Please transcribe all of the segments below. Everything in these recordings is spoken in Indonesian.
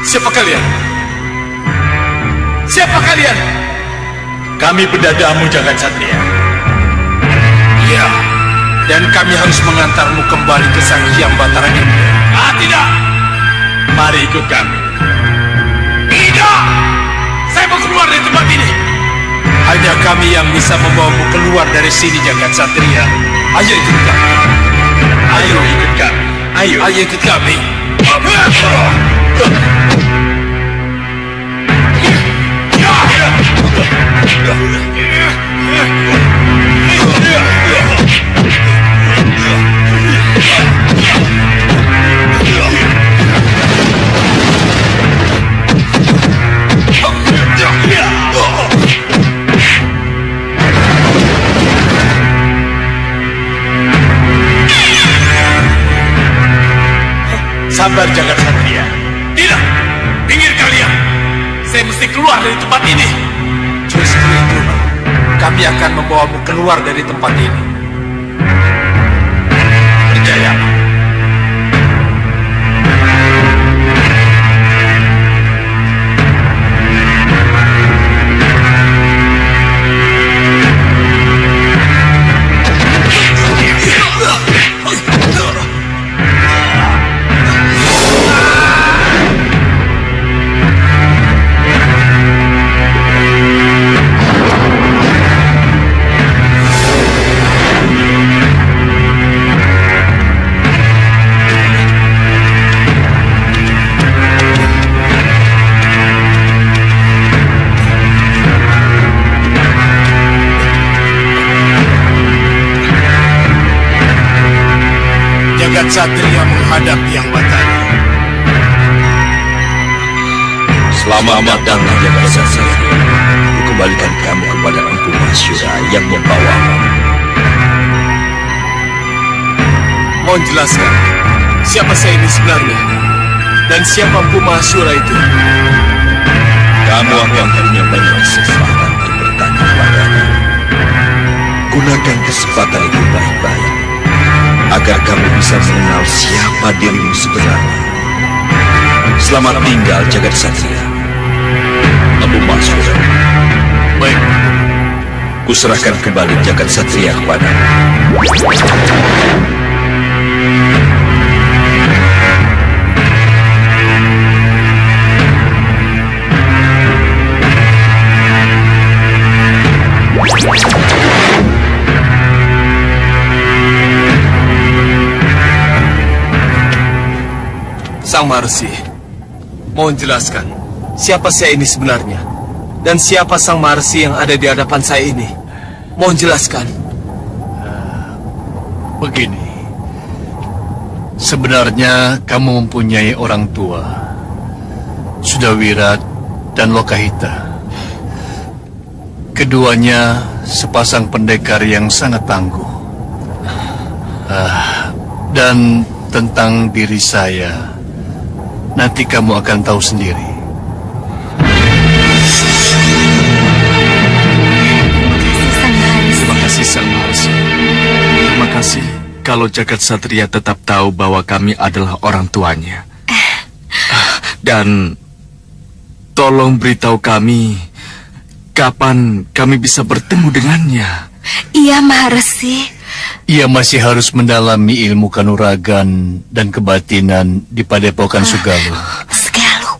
Siapa kalian? Siapa kalian? Kami pendadamu, Jagat Satria. Iya, dan kami harus mengantarmu kembali ke Sang Hyang Batara Indah. Ah, tidak. Mari ikut kami. Tidak! Saya mau keluar dari tempat ini. Hanya kami yang bisa membawamu keluar dari sini, Jagat Satria. Ayo ikut kami. Ayo ikut kami. Ayo ikut kami. Sabar, Jagat Satria. Tidak! Pinggir kalian! Saya mesti mesti keluar dari tempat ini. Justru itu, kami akan membawamu keluar dari tempat ini. Percaya. Satria menghadap Yang Batara. Selamat datang Jagat Satria. Kukembalikan kamu kepada Empu Mahashura yang membawamu. Mohon jelaskan, siapa saya ini sebenarnya? Dan siapa Empu Mahashura itu? Kamu akan punya banyak kesempatan untuk bertanya kepadanya. Gunakan kesempatan itu baik-baik, agar kamu bisa mengenal siapa dirimu sebenarnya. Selamat tinggal, Jagat Satria. Empu Mahashura. Baik. Kuserahkan kembali Jagat Satria kepadamu. Sang Maharsi, mohon jelaskan, siapa saya ini sebenarnya? Dan siapa Sang Maharsi yang ada di hadapan saya ini? Mohon jelaskan. Begini, sebenarnya kamu mempunyai orang tua, Sudawirat dan Lokahita. Keduanya sepasang pendekar yang sangat tangguh. Dan tentang diri saya, nanti kamu akan tahu sendiri. Terima kasih Sang Maharsi. Terima kasih kalau Jagat Satria tetap tahu bahwa kami adalah orang tuanya. Dan tolong beritahu kami kapan kami bisa bertemu dengannya. Iya, Maharsi. Ia masih harus mendalami ilmu kanuragan dan kebatinan di Padepokan Sugalu. Sugalu.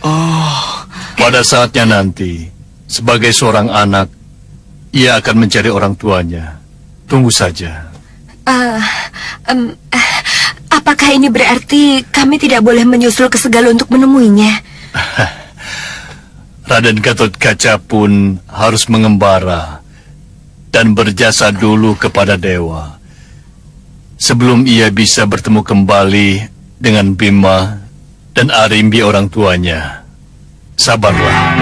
Oh, Pada saatnya nanti, sebagai seorang anak, ia akan mencari orang tuanya. Tunggu saja. Apakah ini berarti kami tidak boleh menyusul ke Sugalu untuk menemuinya? Raden Gatot Kaca pun harus mengembara dan berjasa dulu kepada dewa sebelum ia bisa bertemu kembali dengan Bima dan Arimbi orang tuanya. Sabarlah.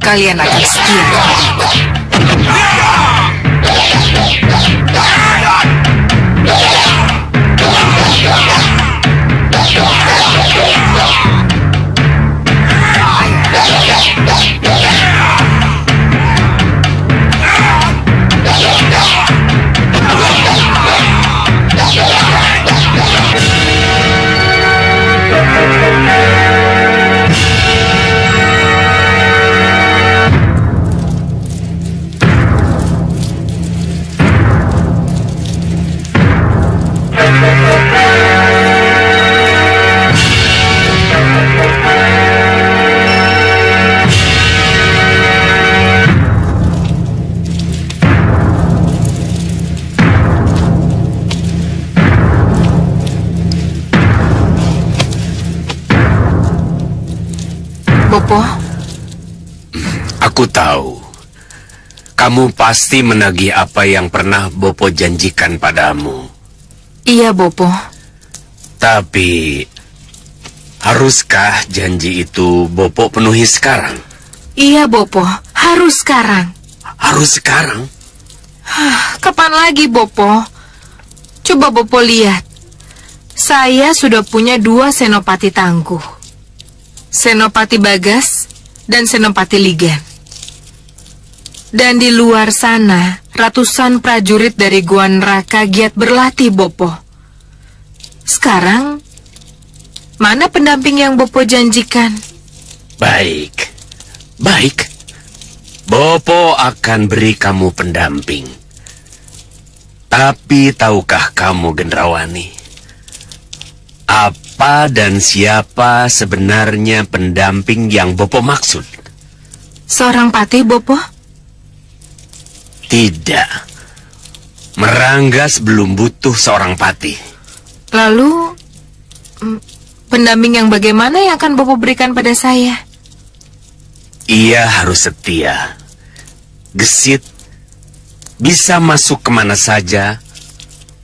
Kalian akan setia kepadaku. Aku tahu. Kamu pasti menagih apa yang pernah Bopo janjikan padamu. Iya, Bopo. Tapi, haruskah janji itu Bopo penuhi sekarang? Iya, Bopo. Harus sekarang. Harus sekarang? Kapan lagi, Bopo? Coba Bopo lihat. Saya sudah punya 2 senopati tangguh. Senopati Bagas dan Senopati Ligan. Dan di luar sana, ratusan prajurit dari Gua Neraka giat berlatih, Bopo. Sekarang, mana pendamping yang Bopo janjikan? Baik. Bopo akan beri kamu pendamping. Tapi tahukah kamu, Gendrawani, apa dan siapa sebenarnya pendamping yang Bopo maksud? Seorang patih, Bopo? Tidak. Meranggas belum butuh seorang patih. Lalu, pendamping yang bagaimana yang akan Bopo berikan pada saya? Ia harus setia, gesit, bisa masuk kemana saja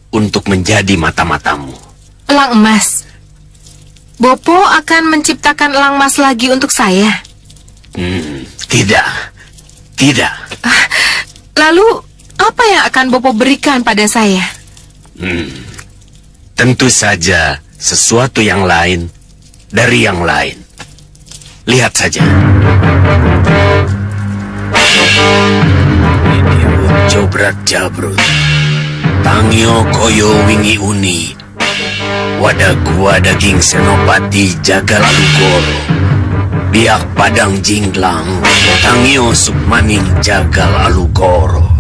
untuk menjadi mata-matamu. Elang emas. Bopo akan menciptakan elang emas lagi untuk saya? Tidak. Lalu, apa yang akan Bopo berikan pada saya? Tentu saja sesuatu yang lain dari yang lain. Lihat saja. Ini Jobrat Jabrut, Tangyo Koyo Wingi Uni, Wadah Gua Daging Senopati Jagal Alugoro, Biak Padang Jinglang, Tangyo Sukmaning Jagal Alugoro.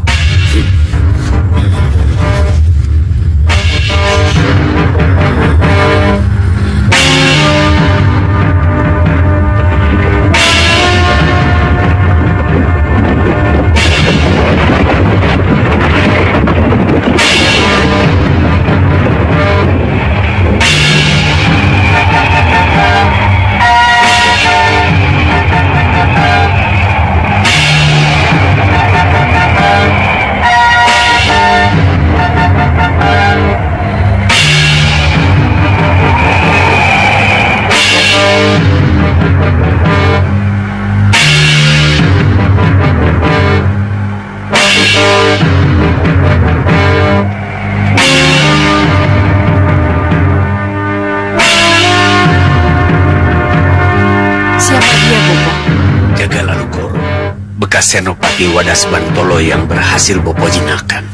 Senopati Wadas Bantolo yang berhasil Bopo jinakan.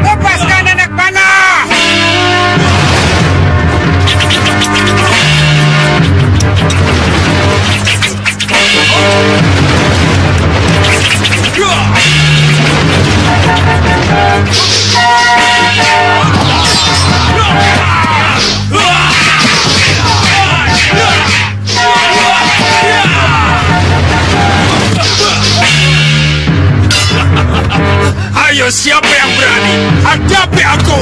Lepaskan anak panah! Ayo, siapa yang berani? Hadapi aku!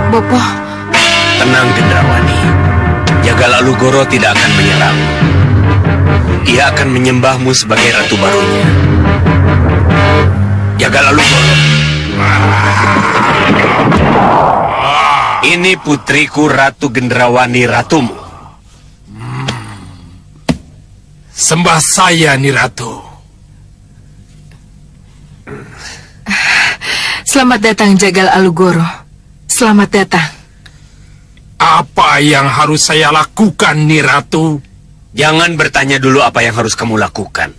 Bopo. Tenang, Gendrawani. Jagal Alugoro tidak akan menyerang. Ia akan menyembahmu sebagai ratu barunya. Jagal Alugoro. Ini putriku Ratu Gendrawani, ratumu. Sembah saya, Niratu. Selamat datang, Jagal Alugoro. Selamat datang. Apa yang harus saya lakukan, Niratu? Jangan bertanya dulu apa yang harus kamu lakukan.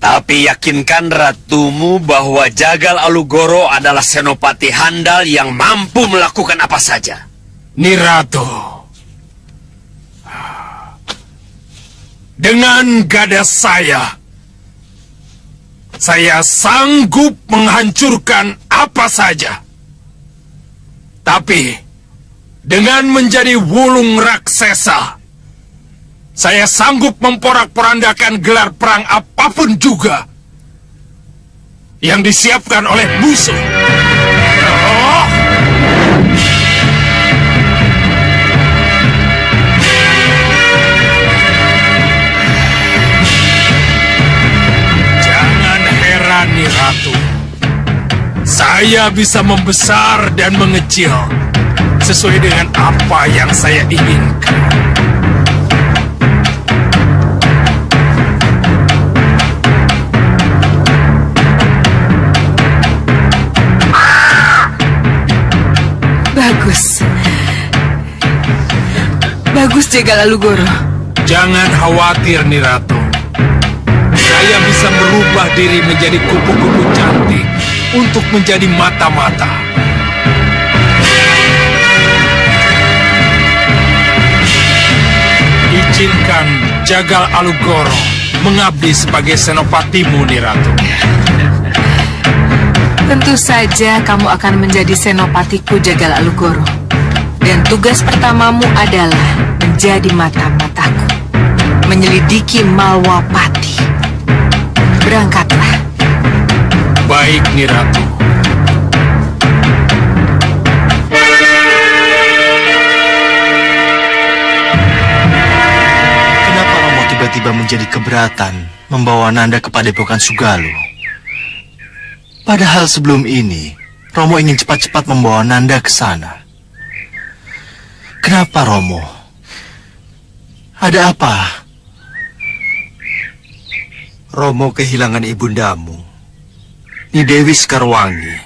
Tapi yakinkan ratumu bahwa Jagal Alugoro adalah senopati handal yang mampu melakukan apa saja. Nirato, dengan gada saya sanggup menghancurkan apa saja. Tapi dengan menjadi wulung raksasa, saya sanggup memporak-porandakan gelar perang apapun juga yang disiapkan oleh musuh. Oh! Jangan heran, Ratu. Saya bisa membesar dan mengecil sesuai dengan apa yang saya inginkan. Bagus, Jagal Alugoro. Jangan khawatir, Nirato. Saya bisa merubah diri menjadi kupu-kupu cantik untuk menjadi mata-mata. Izinkan Jagal Alugoro mengabdi sebagai senopatimu, Nirato. Tentu saja kamu akan menjadi senopatiku, Jagal Alugoro. Dan tugas pertamamu adalah menjadi mata-mataku, menyelidiki Malwapati. Berangkatlah. Baik, Niratu. Kenapa Romo tiba-tiba menjadi keberatan membawa Nanda ke Padepokan Sugalo? Padahal sebelum ini, Romo ingin cepat-cepat membawa Nanda ke sana. Kenapa, Romo? Ada apa? Romo kehilangan ibundamu, Nyi Dewi Sekarwangi.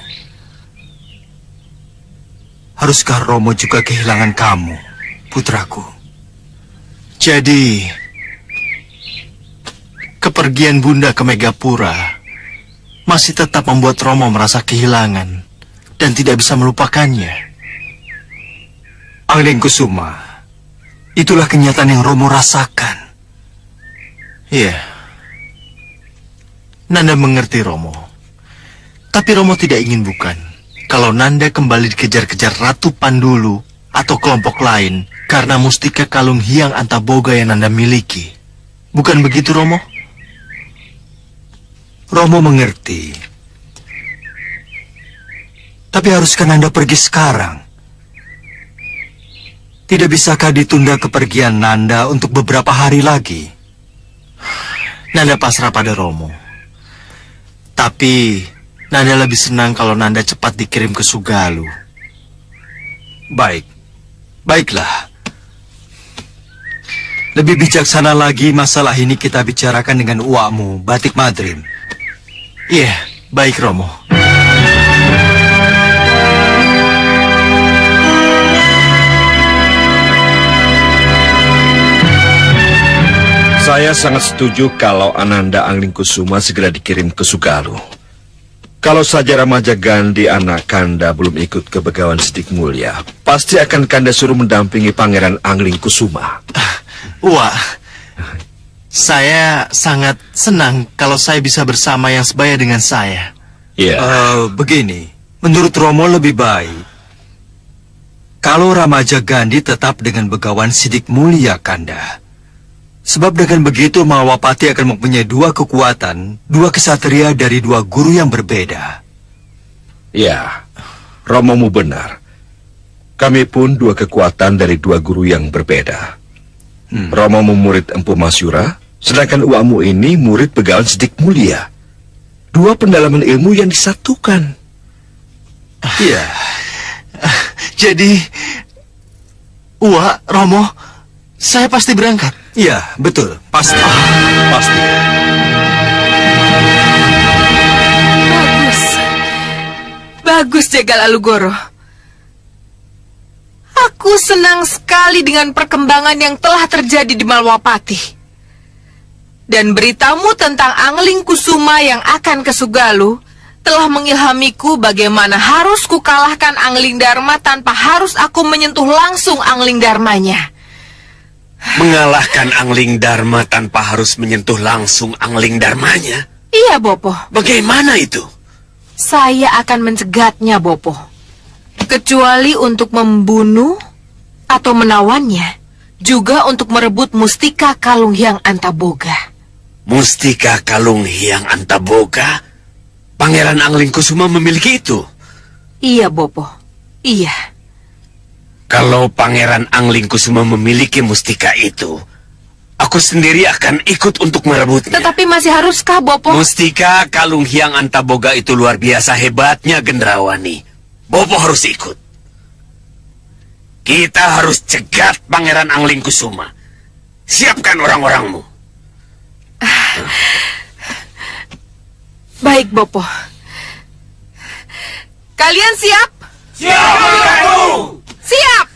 Haruskah Romo juga kehilangan kamu, putraku? Jadi, kepergian Bunda ke Megapura masih tetap membuat Romo merasa kehilangan dan tidak bisa melupakannya. Angling Kusuma, itulah kenyataan yang Romo rasakan. Iya. Nanda mengerti, Romo. Tapi Romo tidak ingin bukan kalau Nanda kembali dikejar-kejar Ratu Pandulu atau kelompok lain karena mustika kalung Hyang Antaboga yang Nanda miliki. Bukan begitu, Romo? Romo mengerti. Tapi haruskah Nanda pergi sekarang? Tidak bisakah ditunda kepergian Nanda untuk beberapa hari lagi? Nanda pasrah pada Romo. Tapi Nanda lebih senang kalau Nanda cepat dikirim ke Sugalo. Baiklah. Lebih bijaksana lagi masalah ini kita bicarakan dengan uakmu, Batik Madrim. Iya, baik, Romo. Saya sangat setuju kalau Ananda Anglingkusuma segera dikirim ke Sugalo. Kalau saja Ramaja Gandhi anak Kanda belum ikut ke Begawan Sidik Mulia, pasti akan Kanda suruh mendampingi Pangeran Anglingkusuma. Wah, saya sangat senang kalau saya bisa bersama yang sebaya dengan saya. Iya. Begini, menurut Romo lebih baik kalau Ramaja Gandhi tetap dengan Begawan Sidik Mulia, Kanda. Sebab dengan begitu Malwapati akan mempunyai dua kekuatan, dua kesatria dari dua guru yang berbeda. Ya, Romomu benar. Kami pun dua kekuatan dari dua guru yang berbeda. Romomu murid Empu Masyura, sedangkan uakmu ini murid Begawan Sidik Mulia. Dua pendalaman ilmu yang disatukan. Iya. Jadi, Romo, saya pasti berangkat. Iya, betul. Pasti. Pasti. Bagus, Jagal Alugoro. Aku senang sekali dengan perkembangan yang telah terjadi di Malwapati. Dan beritamu tentang Angling Kusuma yang akan ke Sugalu telah mengilhamiku bagaimana harus kukalahkan Angling Dharma tanpa harus aku menyentuh langsung Angling Dharmanya. Mengalahkan Angling Dharma tanpa harus menyentuh langsung Angling Dharmanya? Iya, Bopo. Bagaimana itu? Saya akan mencegatnya, Bopo. Kecuali untuk membunuh atau menawannya, juga untuk merebut Mustika Kalung Hyang Antaboga. Mustika Kalung Hyang Antaboga? Pangeran Angling Kusuma memiliki itu? Iya, Bopo. Iya. Kalau Pangeran Angling Kusuma memiliki mustika itu, aku sendiri akan ikut untuk merebutnya. Tetapi masih haruskah, Bopo? Mustika Kalung Hyang Antaboga itu luar biasa hebatnya, Gendrawani. Bopo harus ikut. Kita harus cegat Pangeran Angling Kusuma. Siapkan orang-orangmu. Baik, Bopo. Kalian siap? Siap, Ratu! Siap!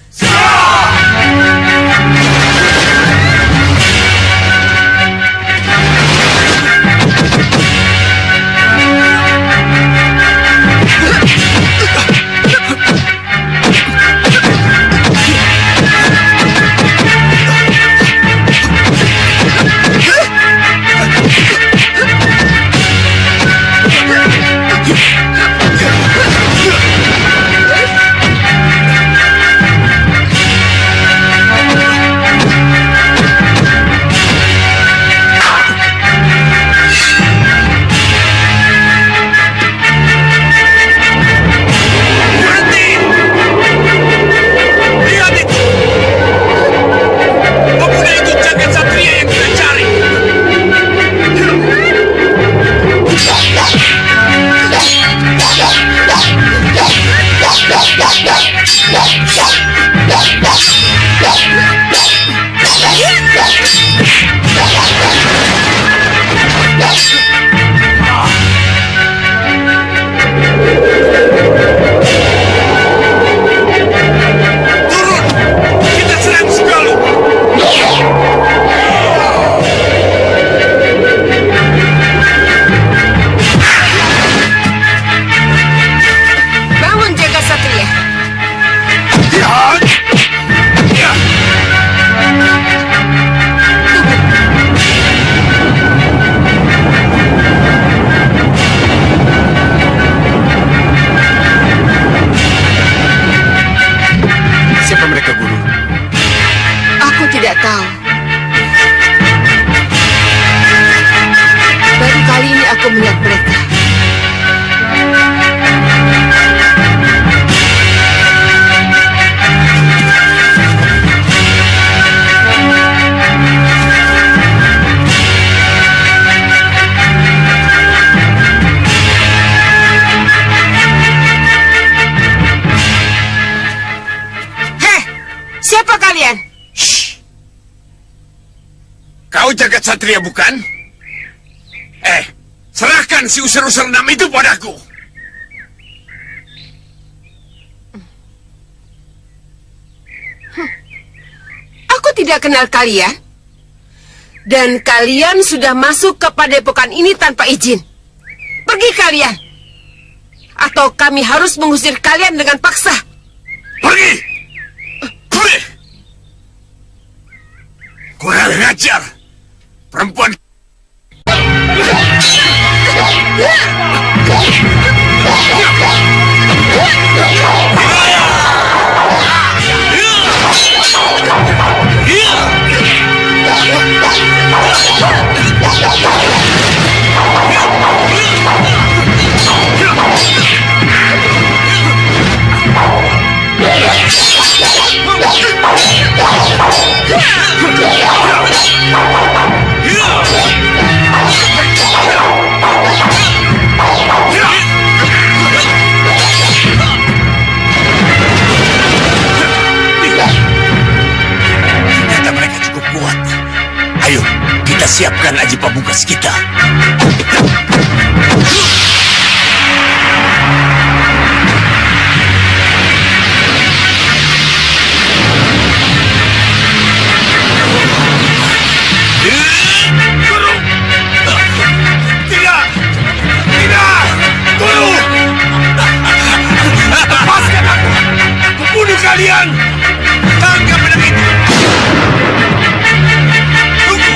Berhenti! Lihat itu! Pemuda itu jagat satria yang kita cari. Turun! Kita serang Sugalu! Bangun, jaga satria. Ya! Siapa mereka, Guru? Aku tidak tahu. Baru kali ini aku melihat mereka. Heh, siapa kalian? Kau jagat satria bukan? Serahkan si usir-usir enam itu padaku. Aku tidak kenal kalian. Dan kalian sudah masuk ke padepokan ini tanpa izin. Pergi kalian. Atau kami harus mengusir kalian dengan paksa. Pergi! Pergi! Kurang ajar! Perempuan... Ternyata mereka cukup kuat. Ayo, kita siapkan aji pamungkas kita. Guru! kalian! Tangkap pedang itu! Tunggu!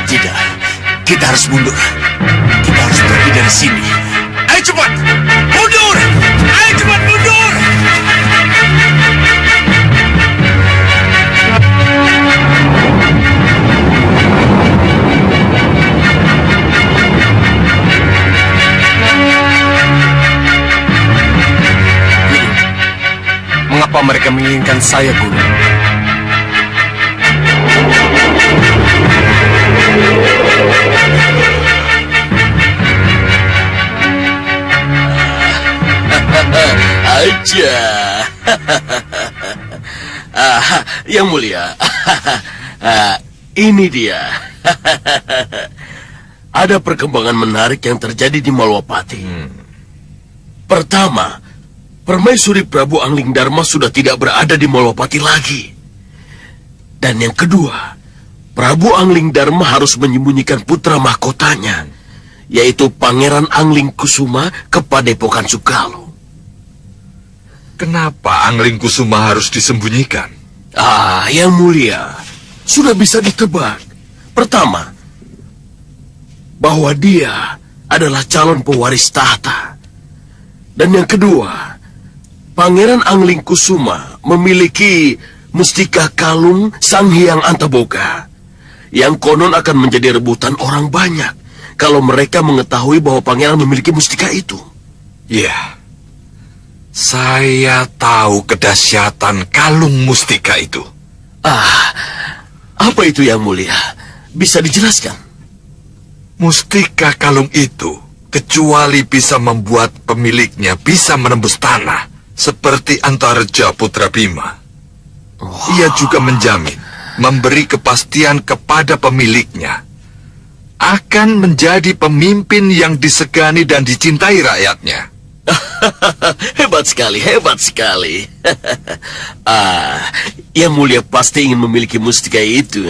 Tidak, kita harus mundur. Kita harus pergi dari sini. Ayo cepat! Mundur! Ayo cepat mundur! Mengapa mereka menginginkan saya, Guru? Aja. Yang mulia. Ini dia. Ada perkembangan menarik yang terjadi di Malwapati. Pertama, Permaisuri Prabu Angling Dharma sudah tidak berada di Malwapati lagi. Dan yang kedua, Prabu Angling Dharma harus menyembunyikan putra mahkotanya, yaitu Pangeran Angling Kusuma, ke Padepokan Sugalu. Kenapa Angling Kusuma harus disembunyikan? Yang mulia, sudah bisa ditebak. Pertama, bahwa dia adalah calon pewaris tahta. Dan yang kedua, Pangeran Angling Kusuma memiliki mustika kalung Sang Hyang Antaboga, yang konon akan menjadi rebutan orang banyak kalau mereka mengetahui bahwa pangeran memiliki mustika itu. Ya, saya tahu kedahsyatan kalung mustika itu. Apa itu yang mulia? Bisa dijelaskan? Mustika kalung itu kecuali bisa membuat pemiliknya bisa menembus tanah, seperti Antareja Putra Bima. Ia juga menjamin memberi kepastian kepada pemiliknya akan menjadi pemimpin yang disegani dan dicintai rakyatnya. Hebat sekali, hebat sekali. Yang mulia pasti ingin memiliki mustika itu,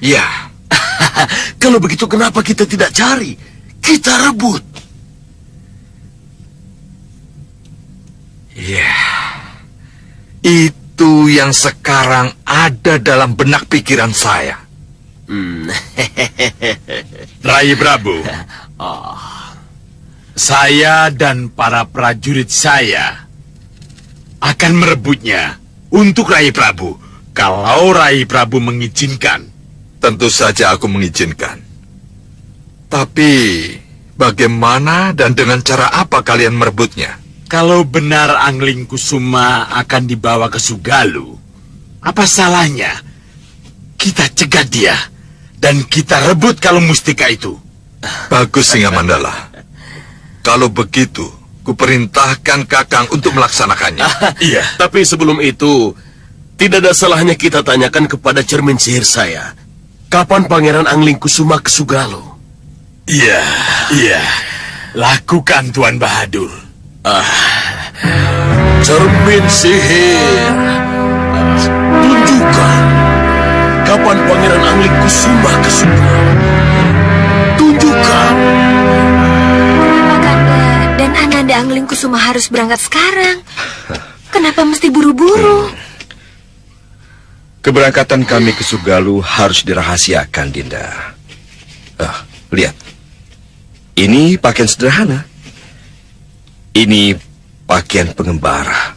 Ya, Kalau begitu kenapa kita tidak cari? Kita rebut. ya. Itu yang sekarang ada dalam benak pikiran saya. Rai Prabu, saya dan para prajurit saya akan merebutnya untuk Rai Prabu, kalau Rai Prabu mengizinkan. Tentu saja aku mengizinkan. Tapi bagaimana dan dengan cara apa kalian merebutnya? Kalau benar Angling Kusuma akan dibawa ke Sugalu, apa salahnya kita cegat dia dan kita rebut kalung mustika itu? Bagus, Singa Mandala. Kalau begitu, kuperintahkan Kakang untuk melaksanakannya. Iya. Tapi sebelum itu, tidak ada salahnya kita tanyakan kepada cermin sihir saya. Kapan Pangeran Angling Kusuma ke Sugalu? Iya, iya. Lakukan, Tuan Bahadur. Cermin sihir, tunjukkan kapan Pangeran Angling Kusuma ke Sugalu. Tunjukkan. Kenapa Kanda dan Ananda Angling Kusuma harus berangkat sekarang? Kenapa mesti buru-buru? Keberangkatan kami ke Sugalu harus dirahasiakan, Dinda. Lihat. Ini pakaian sederhana. Ini pakaian pengembara.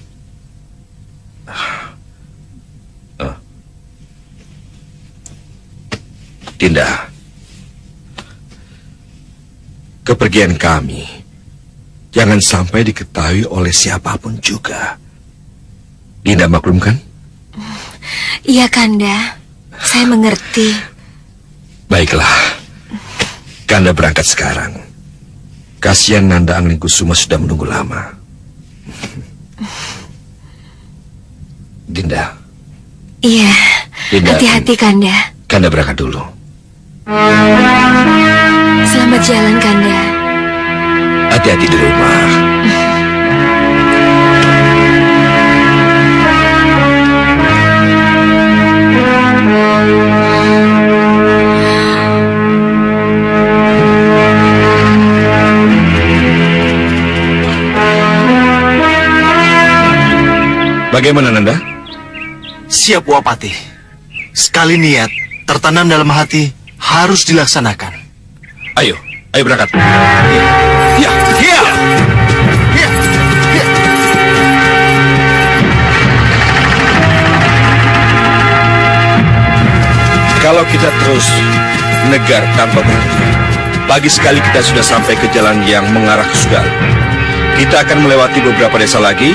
Dinda, kepergian kami jangan sampai diketahui oleh siapapun juga. Dinda maklum kan? Iya Kanda, saya mengerti. Baiklah, Kanda berangkat sekarang. Kasihan Nanda Angling Kusuma sudah menunggu lama. Dinda. Iya, Dinda, hati-hati Kanda. Kanda berangkat dulu. Selamat jalan Kanda. Hati-hati di rumah. Bagaimana, Nanda? Siap, Wapati. Sekali niat, tertanam dalam hati, harus dilaksanakan. Ayo berangkat. Ya, ya, ya, ya. Kalau kita terus negar tanpa berhenti, pagi sekali kita sudah sampai ke jalan yang mengarah ke Sugalu. Kita akan melewati beberapa desa lagi,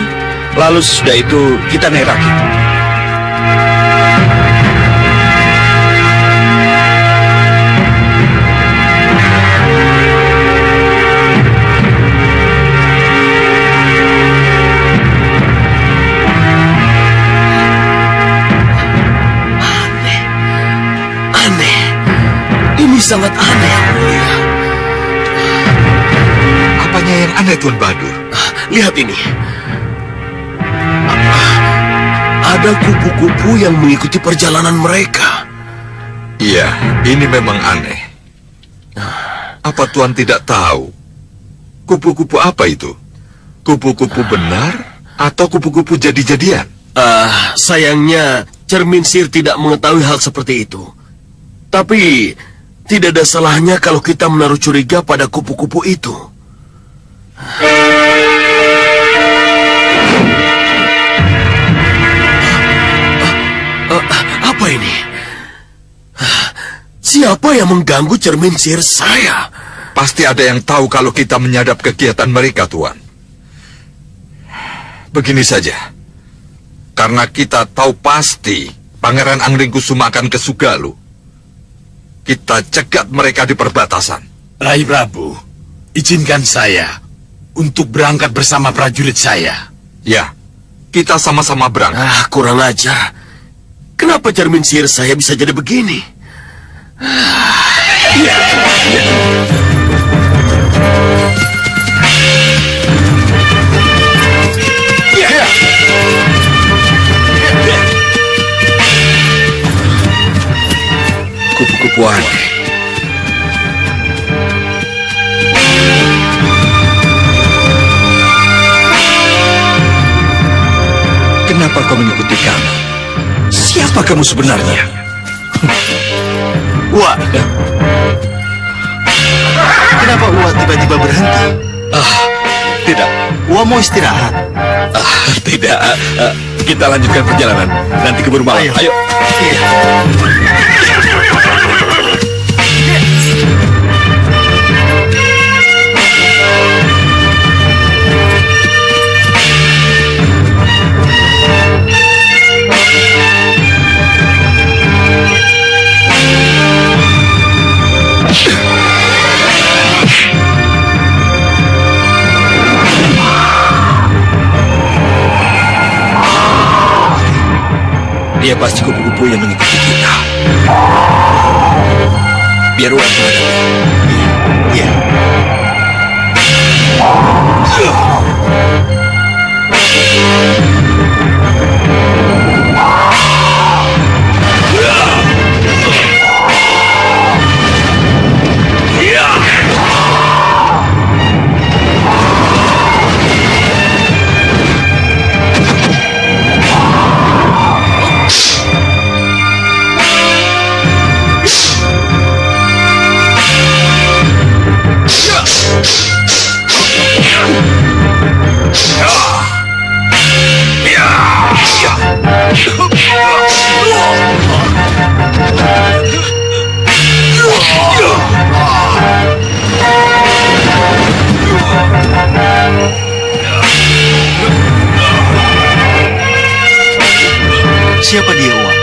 lalu sesudah itu kita naik rakit. Sangat aneh, Yang Mulia. Apanya yang aneh, Tuan Badur? Lihat ini. Ada kupu-kupu yang mengikuti perjalanan mereka. Iya, ini memang aneh. Apa Tuan tidak tahu? Kupu-kupu apa itu? Kupu-kupu benar atau kupu-kupu jadi-jadian? Sayangnya cermin sihir tidak mengetahui hal seperti itu. Tapi tidak ada salahnya kalau kita menaruh curiga pada kupu-kupu itu. Apa ini? Siapa yang mengganggu cermin sihir saya? Pasti ada yang tahu kalau kita menyadap kegiatan mereka, Tuan. Begini saja. Karena kita tahu pasti Pangeran Anglingkusuma akan ke Sugalu, kita cegat mereka di perbatasan. Rai Prabu, izinkan saya untuk berangkat bersama prajurit saya. Ya, kita sama-sama berangkat. Kurang ajar. Kenapa cermin sihir saya bisa jadi begini? Kupu-kupu aneh. Kenapa kau mengikuti kami? Siapa kamu sebenarnya? Wah, kenapa Wah tiba-tiba berhenti? Tidak. Wah mau istirahat? Tidak. Kita lanjutkan perjalanan. Nanti keburu malam. Ayo. Iya. Dia pasti kupu-kupu yang mengikuti kita. Biar Wah menghadapi. Iya. Siapa dia, Wah?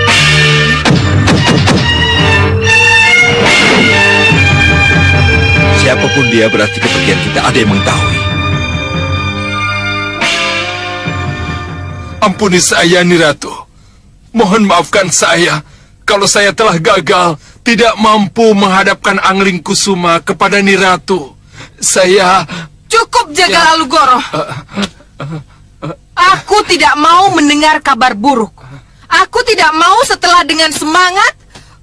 Siapapun dia berarti kepergian kita ada yang mengetahui. Ampuni saya, Niratu. Mohon maafkan saya kalau saya telah gagal, tidak mampu menghadapkan Anglingkusuma kepada Niratu. Saya... Cukup, Jaga Alugoro. Aku tidak mau mendengar kabar buruk. Aku tidak mau setelah dengan semangat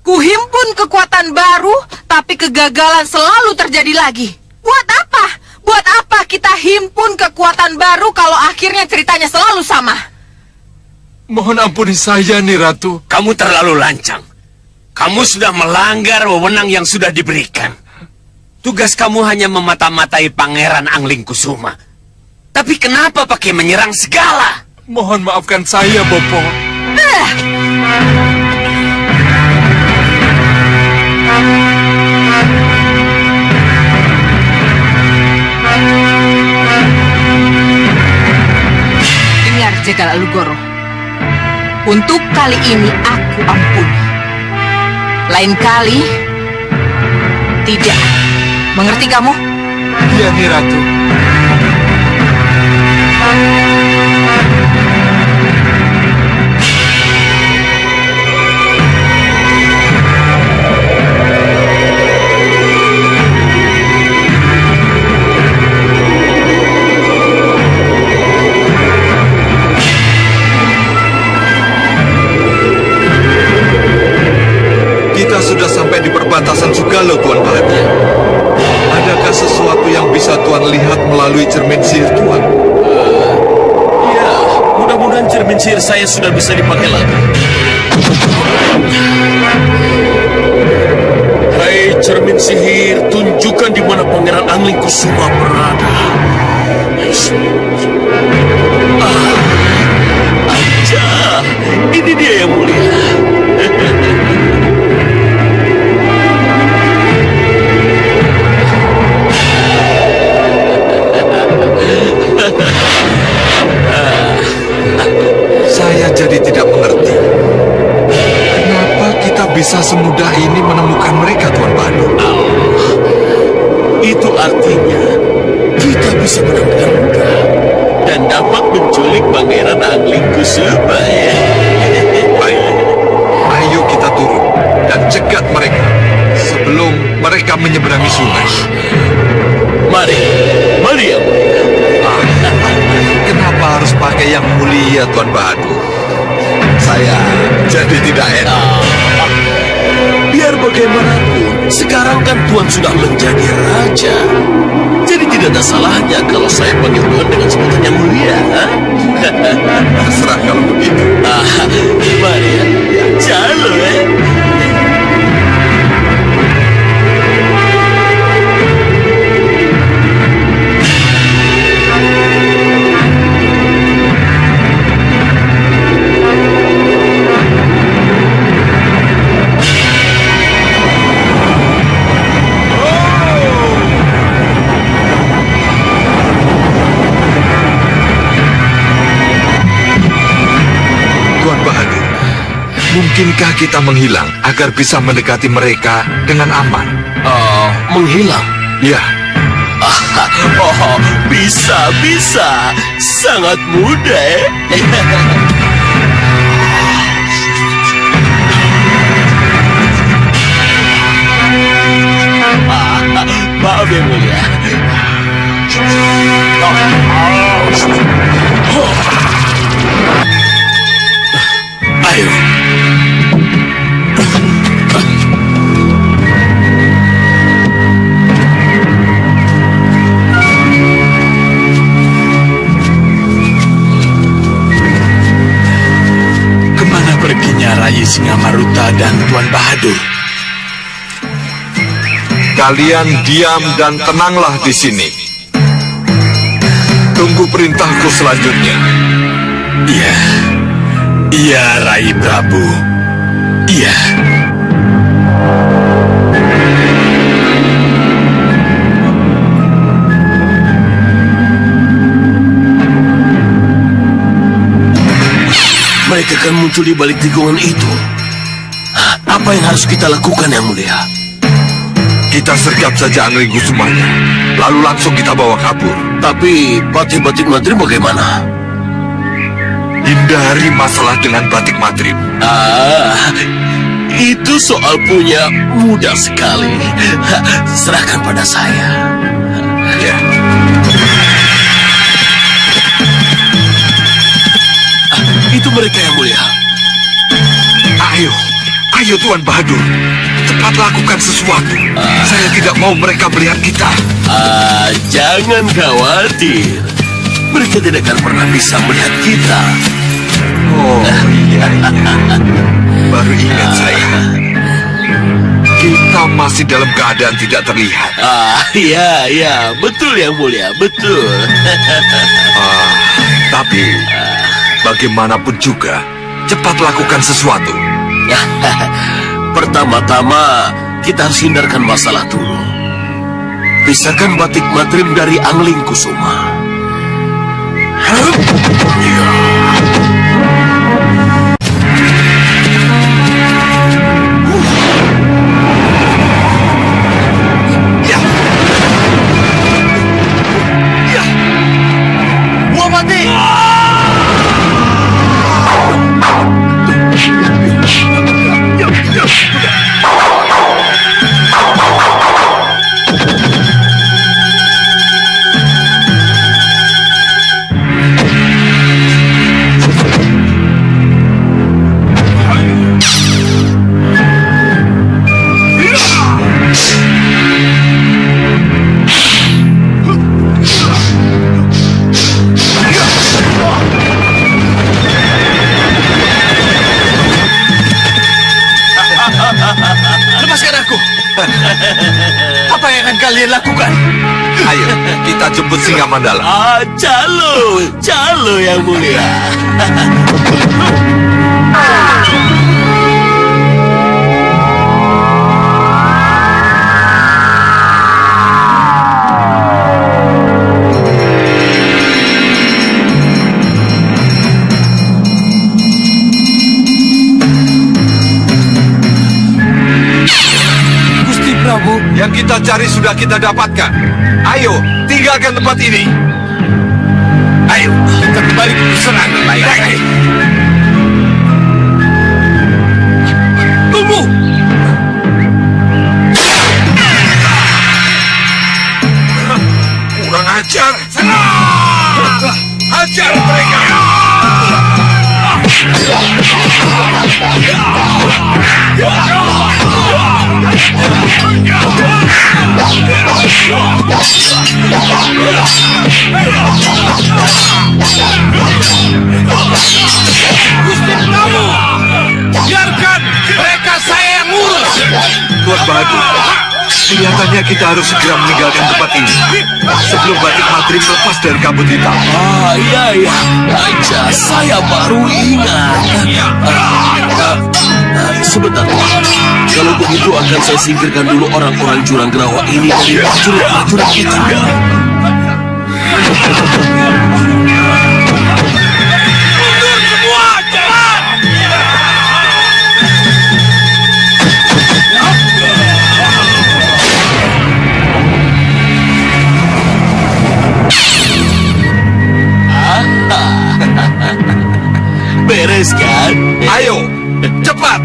kuhimpun kekuatan baru, tapi kegagalan selalu terjadi lagi. Buat apa? Buat apa kita himpun kekuatan baru kalau akhirnya ceritanya selalu sama? Mohon ampuni saya, Nih Ratu. Kamu terlalu lancang. Kamu sudah melanggar wewenang yang sudah diberikan. Tugas kamu hanya memata-matai Pangeran Angling Kusuma. Tapi kenapa pakai menyerang segala? Mohon maafkan saya, Bopo. Dengar, Jegal Alugoro. Untuk kali ini aku ampuni. Lain kali, tidak. Mengerti kamu? Iya, Nih Ratu. Kita sudah sampai di perbatasan Sugalo, Tuan Bahagia. Adakah sesuatu yang bisa Tuan lihat melalui cermin sihir Tuan? Ya, mudah-mudahan cermin sihir saya sudah bisa dipakai lagi. Hai cermin sihir, tunjukkan di mana Pangeran Angling Kusuma berada. Aja, ini dia yang mulia. Saya jadi tidak mengerti. Kenapa kita bisa semudah ini menemukan mereka, Tuan Bahadur? Itu artinya kita bisa menang dengan mudah dan dapat menculik Pangeran Angling Kusuma. Baik, ayo kita turun dan cegat mereka sebelum mereka menyeberangi sungai. Mari yang mulia. Kenapa harus pakai yang mulia, Tuan Bahadur? Saya jadi tidak enak. Biar bagaimanapun, sekarang kan Tuan sudah menjadi raja. Jadi tidak ada salahnya kalau saya panggil Tuan dengan sebutan yang mulia. Terserah kalau begitu. Mari ya. Jalo, Mungkinkah kita menghilang agar bisa mendekati mereka dengan aman? Menghilang? Ya. Bisa. Sangat mudah. Maaf yang mulia. Ayo. Kemana perginya Rai Singamaruta dan Tuan Bahadur? Kalian diam dan tenanglah di sini. Tunggu perintahku selanjutnya. Iya, Rai Prabu. Iya. Mereka akan muncul di balik tikungan itu. Apa yang harus kita lakukan, Yang Mulia? Kita sergap saja Angling Kusumanya, lalu langsung kita bawa kabur. Tapi Patih Batik Matrib bagaimana? Hindari masalah dengan Batik Matrib. Itu soal punya mudah sekali. Serahkan pada saya. Ya. Itu mereka, Yang Mulia. Ayo Tuan Bahadur, cepat lakukan sesuatu. Saya tidak mau mereka melihat kita. Jangan khawatir. Mereka tidak akan pernah bisa melihat kita. Oh iya. Baru ingat saya. Kita masih dalam keadaan tidak terlihat. Iya, betul Yang Mulia, betul. Tapi bagaimanapun juga, cepat lakukan sesuatu. Pertama-tama, kita harus hindarkan masalah dulu. Pisahkan batik matrim dari Angling Kusuma. Lepaskan aku. Apa yang akan kalian lakukan? Ayo, kita jemput Singa Mandala. Calo Yang Mulia. Yang kita cari sudah kita dapatkan. Ayo, tinggalkan tempat ini. Ayo, kita kembali ke serangan. Baik. Tunggu. Kurang ajar. Hajar mereka. Gusti Prabu, biarkan mereka saya yang ngurus. Tuan Badu, kelihatannya kita harus segera meninggalkan tempat ini sebelum batik matrim lepas dari kabut hitam. Iya. Aja, saya baru ingat. Sebentar, kalau begitu akan saya singkirkan dulu orang-orang Jurang Gerawa ini dari prajurit kita. Mundur semua, jalan! Beres kan? Ayo, cepat.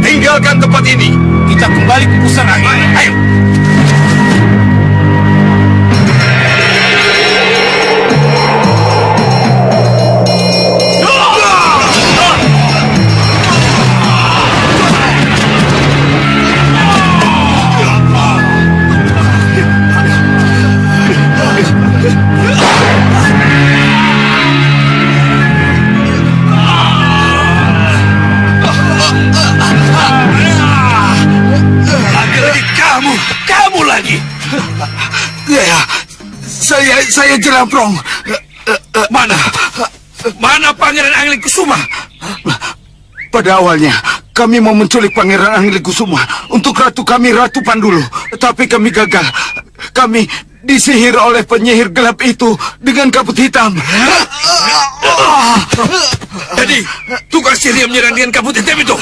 Tinggalkan tempat ini. Kita kembali ke pusat angin. Ayo. Kamu lagi. Ya, saya Jelamprong. Mana Pangeran Angling Kusuma? Pada awalnya, kami mau menculik Pangeran Angling Kusuma untuk ratu kami, Ratu Pandulu. Tapi kami gagal. Kami disihir oleh penyihir gelap itu dengan kabut hitam. Jadi, tukang sihir yang menyerang dengan kabut hitam itu?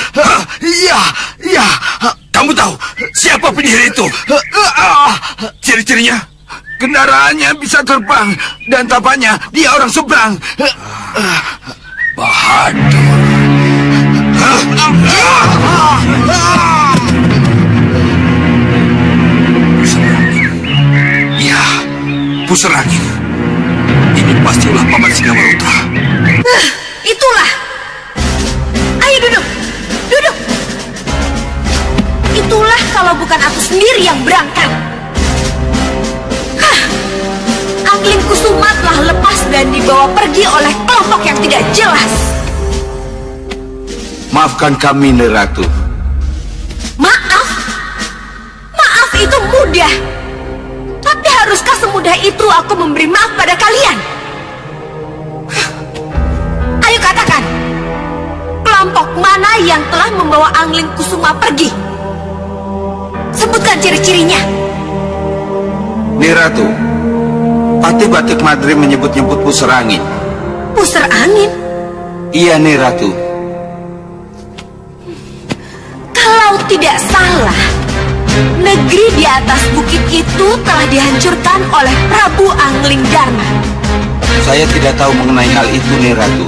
Iya. Kamu tahu siapa penyihir itu? Ciri-cirinya? Kendaraannya bisa terbang dan tampaknya dia orang seberang. Bahadur. Ya, pusar angin. Ini pasti ulah Paman Singamaruta. Itulah. Ayo duduk. Itulah kalau bukan aku sendiri yang berangkat. Angling Kusuma telah lepas dan dibawa pergi oleh kelompok yang tidak jelas. Maafkan kami, Neratu. Maaf? Maaf itu mudah. Tapi haruskah semudah itu aku memberi maaf pada kalian? Ayo katakan, kelompok mana yang telah membawa Angling Kusuma pergi? Sebutkan ciri-cirinya. Neratu, Patih Batik Madrim menyebut-nyebut pusar angin. Pusar angin? Iya, Neratu. Kalau tidak salah, negeri di atas bukit itu telah dihancurkan oleh Prabu Angling Dharma. Saya tidak tahu mengenai hal itu, Neratu.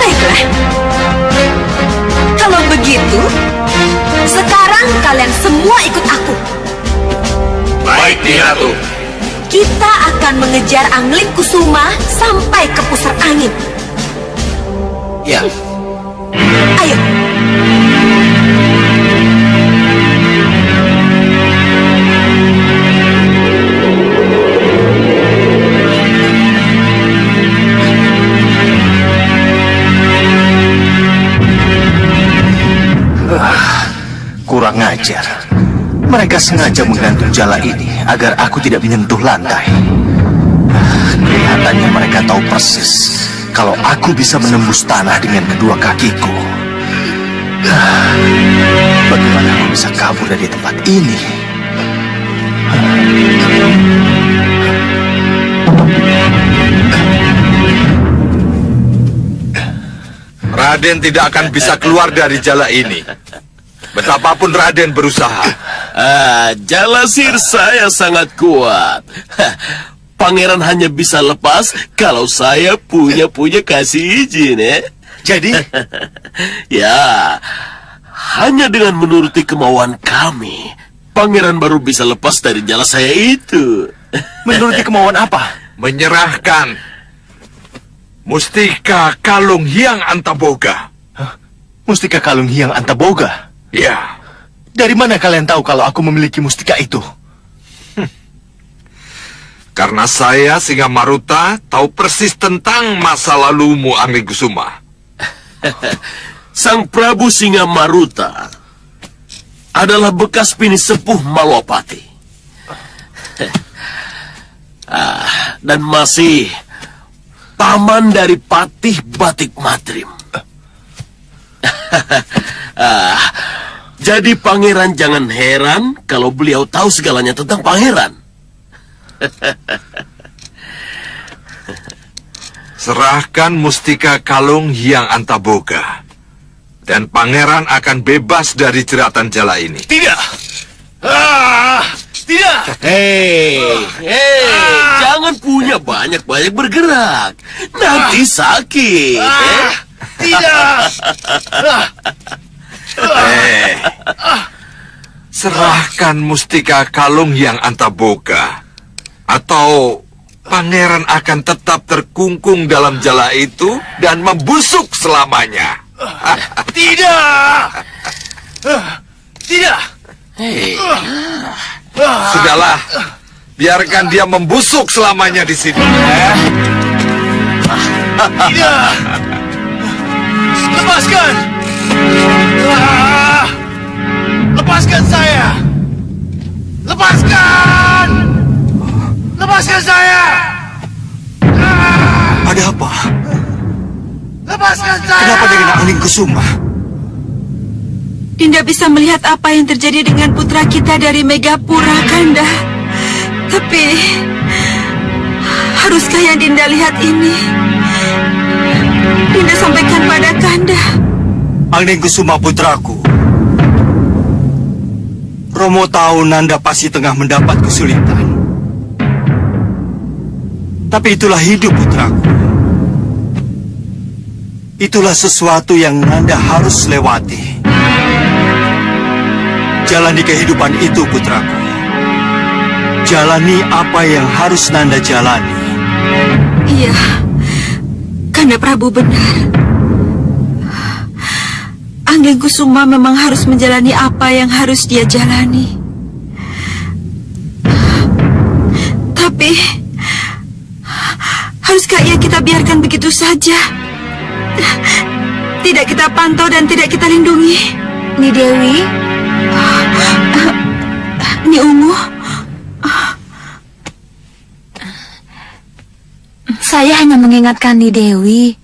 Baiklah. Kalau begitu, sekarang kalian semua ikut aku. Baik, Neratu. Kita akan mengejar Angling Kusuma sampai ke pusar angin. Ya. Ayo. Kurang ajar. Mereka sengaja menggantung jala ini agar aku tidak menyentuh lantai. Kelihatannya mereka tahu persis kalau aku bisa menembus tanah dengan kedua kakiku. Bagaimana aku bisa kabur dari tempat ini? Raden tidak akan bisa keluar dari jala ini. Betapapun Raden berusaha. Jala sihir saya sangat kuat. Pangeran hanya bisa lepas kalau saya punya kasih izin, ya. Jadi, ya, hanya dengan menuruti kemauan kami, pangeran baru bisa lepas dari jala saya itu. menuruti kemauan apa? Menyerahkan Mustika Kalung Hyang Antaboga. Mustika Kalung Hyang Antaboga? Ya. Dari mana kalian tahu kalau aku memiliki mustika itu? Karena saya, Singa Maruta, tahu persis tentang masa lalumu, Angling Kusuma. Sang Prabu Singa Maruta adalah bekas bini sepuh Malwapati. Dan masih paman dari Patih Batik Madrim. Jadi pangeran jangan heran kalau beliau tahu segalanya tentang pangeran. Serahkan Mustika Kalung Hyang Antaboga, dan pangeran akan bebas dari jeratan jala ini. Tidak! Tidak! Hei, jangan punya banyak-banyak bergerak. Nanti sakit. Tidak! Serahkan Mustika Kalung Hyang Antaboga, atau pangeran akan tetap terkungkung dalam jala itu dan membusuk selamanya. Tidak! Tidak! Sudahlah, biarkan dia membusuk selamanya di sini. Tidak! Lepaskan! Lepaskan saya! Lepaskan! Lepaskan saya! Ada apa? Lepaskan saya! Kenapa dengan Angling Kusuma? Dinda bisa melihat apa yang terjadi dengan putra kita dari Megapura, Kanda. Tapi, haruskah yang Dinda lihat ini? Dinda sampaikan pada Kanda. Angling Kusuma putraku. Romo tahu Nanda pasti tengah mendapat kesulitan. Tapi itulah hidup putraku. Itulah sesuatu yang Nanda harus lewati. Jalani kehidupan itu putraku. Jalani apa yang harus Nanda jalani. Iya, Kanda Prabu benar. Angling Kusuma memang harus menjalani apa yang harus dia jalani. Tapi Haruskah ia kita biarkan begitu saja? Tidak kita pantau dan tidak kita lindungi? Ni Dewi, Ni Ungu, saya hanya mengingatkan Ni Dewi,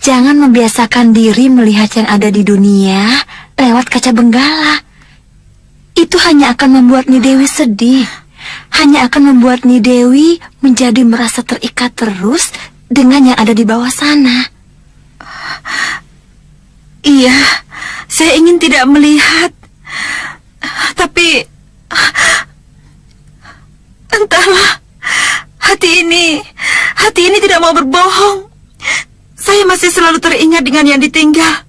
jangan membiasakan diri melihat yang ada di dunia lewat kaca benggala. Itu hanya akan membuat Ni Dewi sedih. Hanya akan membuat Ni Dewi menjadi merasa terikat terus dengan yang ada di bawah sana. iya, saya ingin tidak melihat. Tapi entahlah, hati ini tidak mau berbohong. Saya masih selalu teringat dengan yang ditinggal.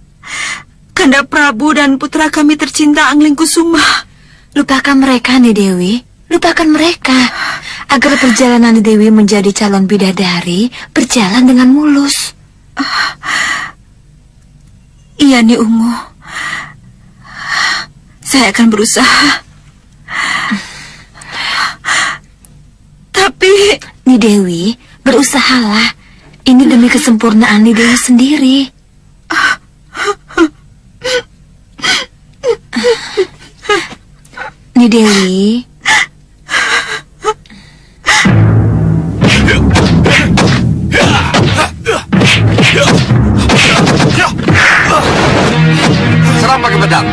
Kanda Prabu dan putra kami tercinta Anglingkusuma. Lupakan mereka, Ni Dewi. Lupakan mereka. Agar perjalanan Ni Dewi menjadi calon bidadari berjalan dengan mulus. Iya, Ni Ungu. Saya akan berusaha. Tapi Ni Dewi, berusahalah. Ini demi kesempurnaan Ni Dewi sendiri. Ni Dewi. Serang pakai pedang.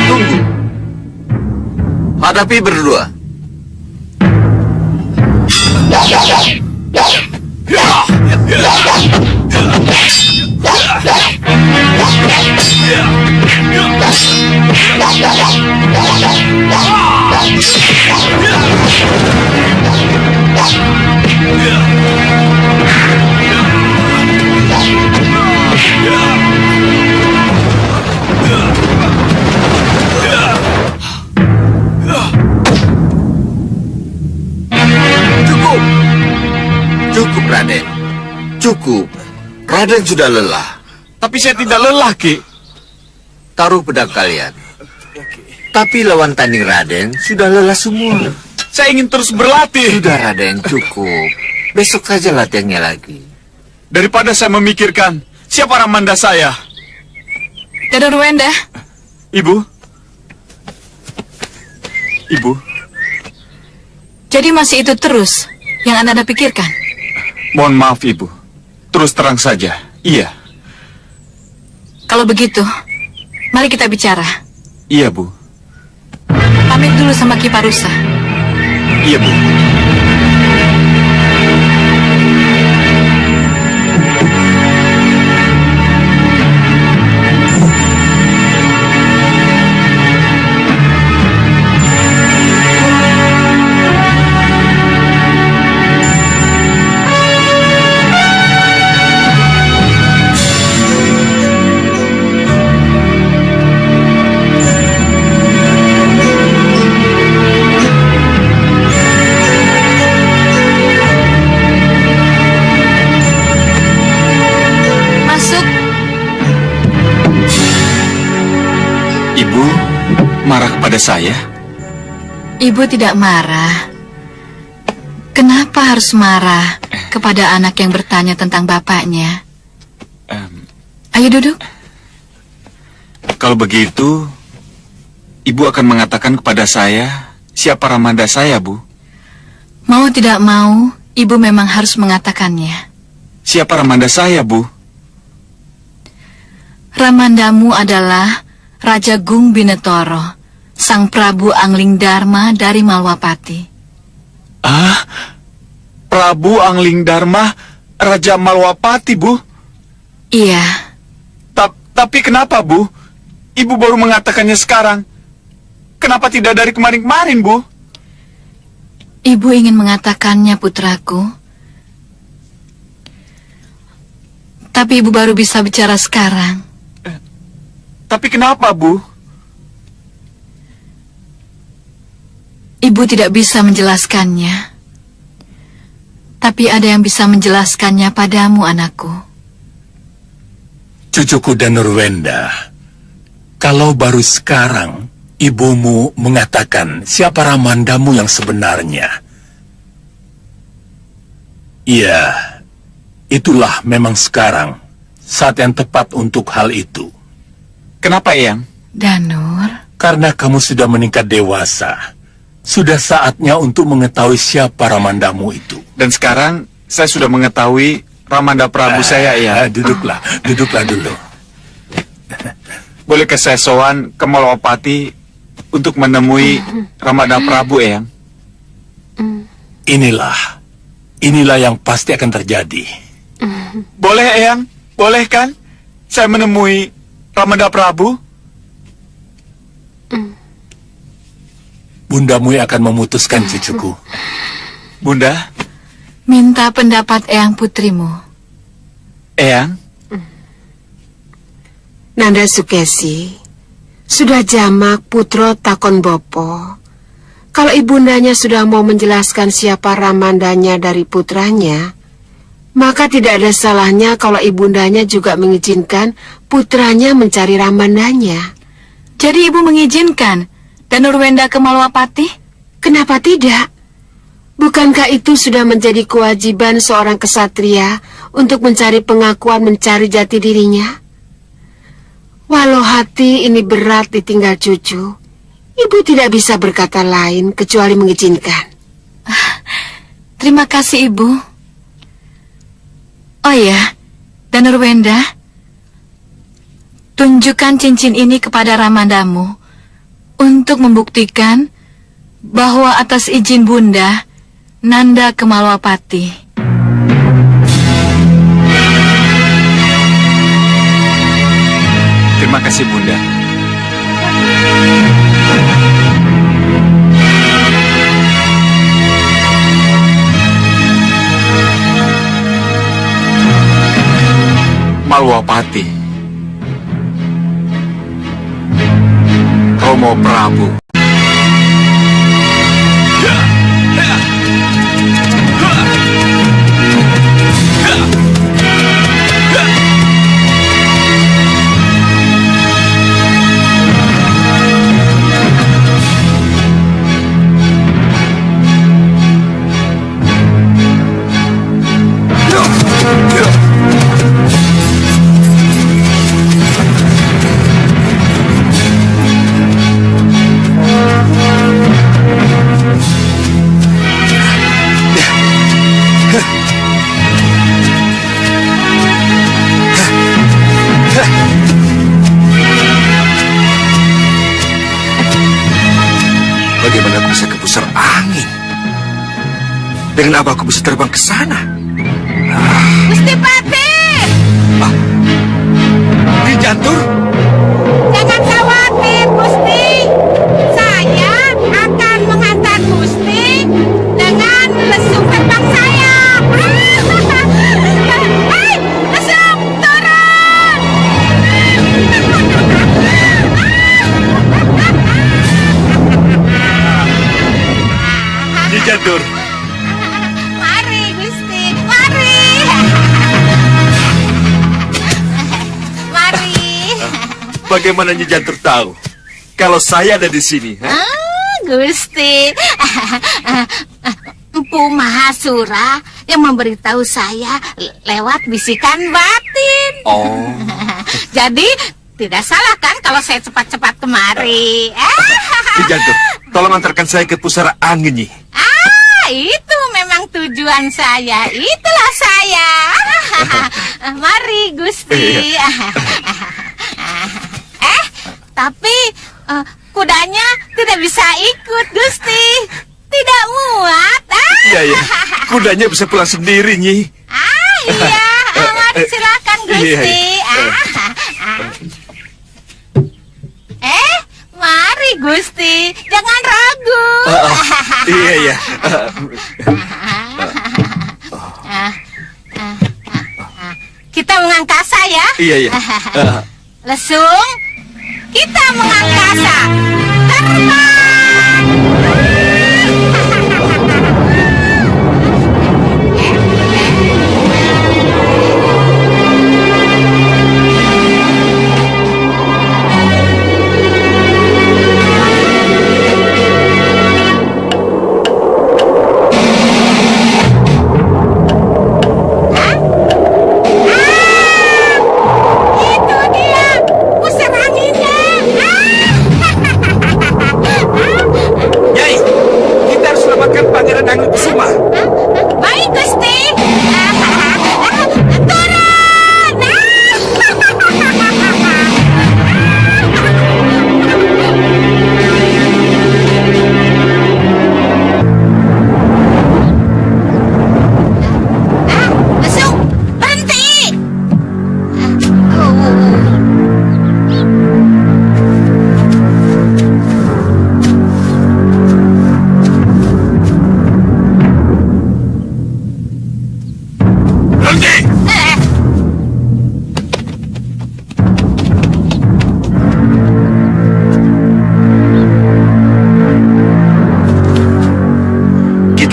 Tunggu. Hadapi berdua. Cukup, Raden. Cukup. Raden sudah lelah. Tapi saya tidak lelah, Ki. Taruh pedang kalian. Tapi lawan tanding Raden sudah lelah semua. Saya ingin terus berlatih. Sudah, Raden, cukup. Besok saja latihannya lagi. Daripada saya memikirkan siapa Ramanda saya. Dadan Ruwenda, Ibu. Ibu. jadi masih itu terus yang Anda pikirkan? Mohon maaf, Ibu. Terus terang saja. Iya. Kalau begitu, mari kita bicara. Iya, Bu. Pamit dulu sama Ki Parusa. Iya, Bu. Marah kepada saya? Ibu tidak marah. Kenapa harus marah kepada anak yang bertanya tentang bapaknya? Ayo duduk. Kalau begitu, Ibu akan mengatakan kepada saya siapa Ramanda saya, Bu? Mau tidak mau, Ibu memang harus mengatakannya. Siapa Ramanda saya, Bu? Ramandamu adalah Raja Gung Binetoro, Sang Prabu Anglingdarma dari Malwapati. Ah, Prabu Anglingdarma, Raja Malwapati, Bu? Iya. Tapi kenapa, Bu? Ibu baru mengatakannya sekarang. Kenapa tidak dari kemarin-kemarin, Bu? Ibu ingin mengatakannya, putraku. Tapi Ibu baru bisa bicara sekarang. Tapi kenapa, Bu? Ibu tidak bisa menjelaskannya. Tapi ada yang bisa menjelaskannya padamu, anakku. Cucuku Danurwenda, kalau baru sekarang ibumu mengatakan siapa Ramandamu yang sebenarnya, ya, itulah memang sekarang saat yang tepat untuk hal itu. Kenapa, Eyang? Danur, Karena kamu sudah meningkat dewasa, sudah saatnya untuk mengetahui siapa Ramandamu itu. Dan sekarang saya sudah mengetahui Ramanda Prabu saya, Eyang. Duduklah dulu. Bolehkah saya sowan ke Malawapati untuk menemui Ramanda Prabu, Eyang? Inilah yang pasti akan terjadi. Boleh, Eyang? Boleh kan? Saya menemui Ramanda Prabu? Bundamu yang akan memutuskan, cucuku. Bunda, minta pendapat Eyang putrimu. Eyang? Nanda Sukesi, sudah jamak putro takon bopo. Kalau ibundanya sudah mau menjelaskan siapa Ramandanya dari putranya, maka tidak ada salahnya kalau ibundanya juga mengizinkan putranya mencari Ramandanya. Jadi ibu mengizinkan Danurwenda ke Malawapati? Kenapa tidak? Bukankah itu sudah menjadi kewajiban seorang kesatria untuk mencari pengakuan mencari jati dirinya? Walau hati ini berat ditinggal cucu, ibu tidak bisa berkata lain kecuali mengizinkan. Terima kasih ibu. Oh ya, Danurwenda, tunjukkan cincin ini kepada Ramandamu untuk membuktikan bahwa atas izin Bunda, Nanda ke Malawapati. Terima kasih, Bunda. Malawapati, Romo Prabu. Bagaimana aku bisa ke pusar angin? Dengan apa aku bisa terbang ke sana? Gusti Pati! Di Jantur? Jangan khawatir, Gusti. Saya akan menghantar Gusti dengan lesung terbang saya. Hei, lesung turun! Di Jantur. Mari, Gusti, mari. Mari. Bagaimana Nyi Jantur tahu kalau saya ada di sini? Gusti, Empu Mahasura yang memberitahu saya lewat bisikan batin. Oh. Jadi tidak salah kan kalau saya cepat-cepat kemari? Nyi Jantur, tolong antarkan saya ke pusara angin, Nyi. Itu memang tujuan saya. Itulah saya. Mari, Gusti. Tapi kudanya tidak bisa ikut, Gusti. Tidak muat. Iya, kudanya bisa pulang sendiri, Nyi. Iya. Mari silakan, Gusti. Mari, Gusti. Jangan ragu. Iya. Kita mengangkasa ya. Iya. Lesung, kita mengangkasa. Terbang.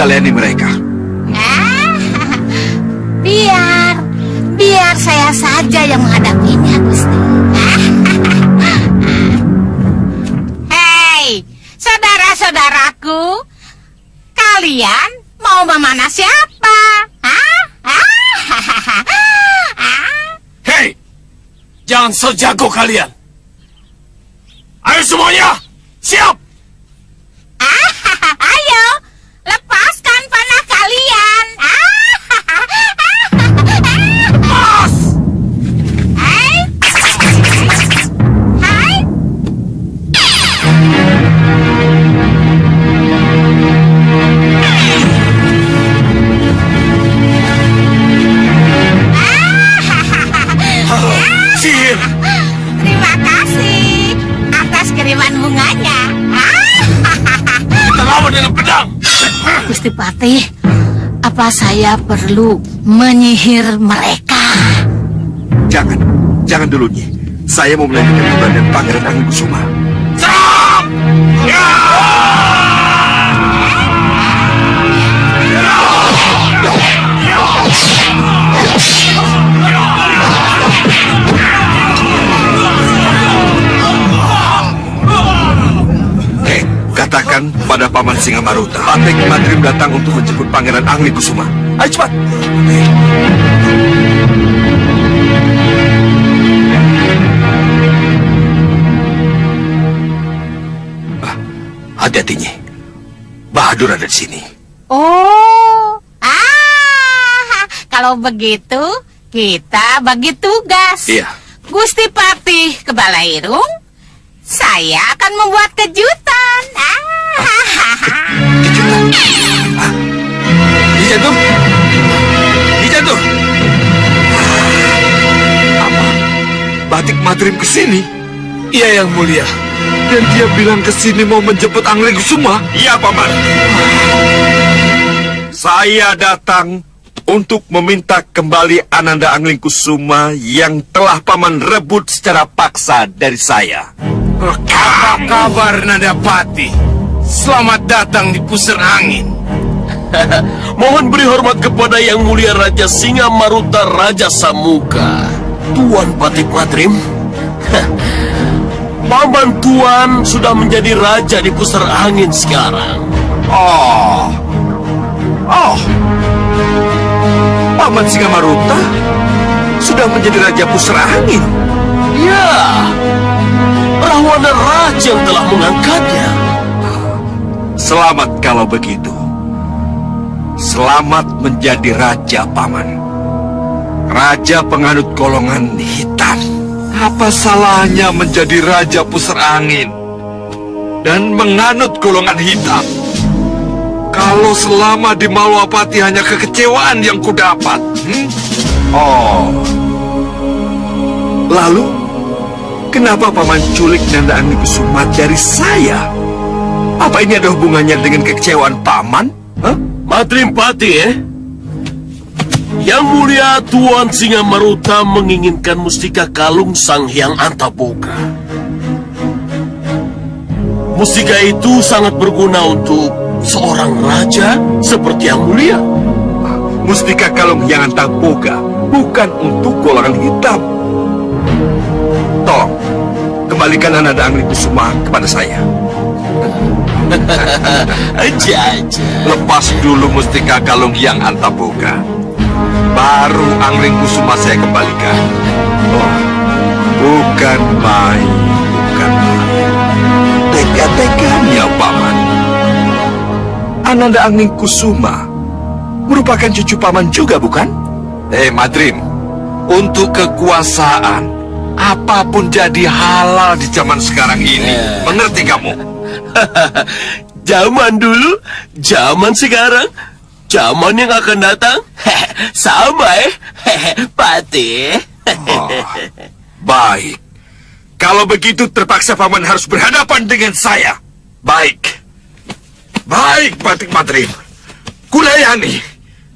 melayani mereka. Biar saya saja yang menghadapinya, Gusti. Hei, saudara-saudaraku, kalian mau memanah siapa? Hei, jangan so jago kalian. Ayo semuanya, siap! Ayo, lepaskan panah kalian. Mas! Hai. Hai. Sihir! Terima kasih atas kiriman bunganya. Kita lawan dengan pedang! Gusti Patih, apa saya perlu menyihir mereka? Jangan dulu, Nyi. Saya mau melanjutkan keberadaan Pangeran Anglekusuma. Serang! Katakan pada Paman Singamaruta, Patek Madrim datang untuk menjemput Pangeran Anglekusuma. Ayo cepat! Hati-hati, Nyi. Bahadur ada di sini. Oh, kalau begitu kita bagi tugas. Iya. Gusti Patih ke Balairung, saya akan membuat kejutan. Kejutan? Dijantung? Dijantung? Apa? Batik Madrim ke sini? Iya, Yang Mulia. Dan dia bilang ke sini mau menjemput Anglekusuma? Iya, Paman. Saya datang untuk meminta kembali Ananda Anglekusuma yang telah Paman rebut secara paksa dari saya. Apa kabar, Nadapati? Selamat datang di pusar angin. Mohon beri hormat kepada Yang Mulia Raja Singamaruta Raja Samuka. Tuan Batik Madrim. Paman Tuan sudah menjadi raja di pusar angin sekarang. Oh, Paman Singamaruta sudah menjadi raja pusar angin. Ya, Rahwana Raja yang telah mengangkatnya. Selamat kalau begitu. Selamat menjadi raja, Paman. Raja penganut golongan hitam. Apa salahnya menjadi raja pusar angin dan menganut golongan hitam? Kalau selama di Malwapati hanya kekecewaan yang kudapat. Oh. Lalu, kenapa Paman culik Nanda Anglekusuma dari saya? Apa ini ada hubungannya dengan kekecewaan Paman? Madrim Pati, Yang Mulia Tuan Singamaruta menginginkan mustika kalung Sang Hyang Antaboga. Mustika itu sangat berguna untuk seorang raja seperti Yang Mulia. Mustika kalung Hyang Antaboga bukan untuk golongan hitam. Tolong, kembalikan Ananda Anglekusuma kepada saya. Aja. Lepas dulu mustika kalung Hyang Antaboga. Baru Anglekusuma saya kembalikan. Oh, bukan main. Tega-teganya, Paman. Ananda Anglekusuma merupakan cucu Paman juga, bukan? Madrim, untuk kekuasaan, apapun jadi halal di zaman sekarang ini. Mengerti kamu? Zaman dulu, zaman sekarang, zaman yang akan datang, sama Pati. Baik. Kalau begitu terpaksa Paman harus berhadapan dengan saya. Baik, Batik Madrim. Kulayani.